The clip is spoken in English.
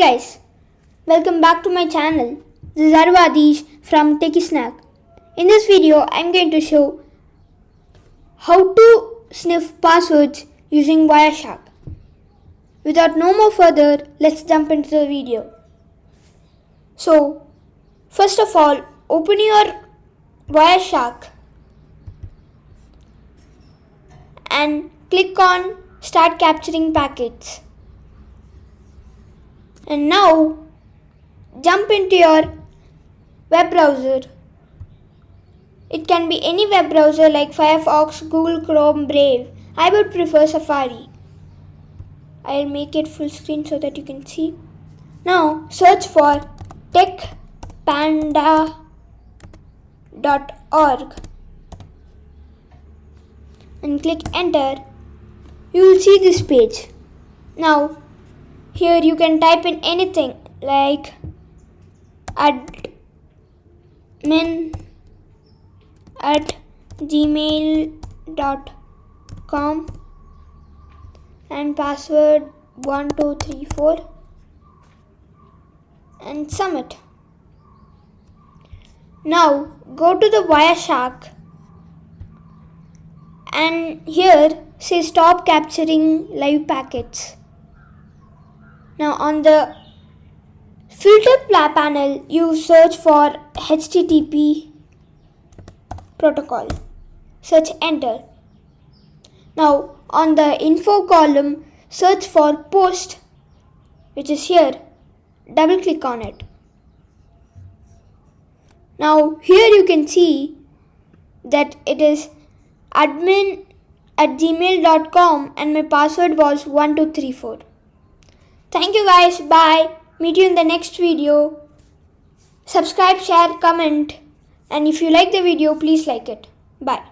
guys, welcome back to my channel. This is Arvadish from Techie Snack. In this video, I'm going to show how to sniff passwords using wireshark. Without no more further, let's jump into the video. So, first of all, open your wireshark and click on Start Capturing Packets. And now, jump into your web browser. It can be any web browser like Firefox, Google Chrome, Brave. I would prefer Safari. I'll make it full screen so that you can see. Now, search for techpanda.org and click enter. You will see this page. Now, here you can type in anything like admin@gmail.com and password 1234 and submit. Now go to the wireshark and here say stop capturing live packets. Now on the filter panel, you search for HTTP protocol. Search enter. Now on the info column, search for post, which is here. Double click on it. Now here you can see that it is admin@gmail.com and my password was 1234. Thank you guys. Bye. Meet you in the next video. Subscribe, share, comment. And if you like the video, please like it. Bye.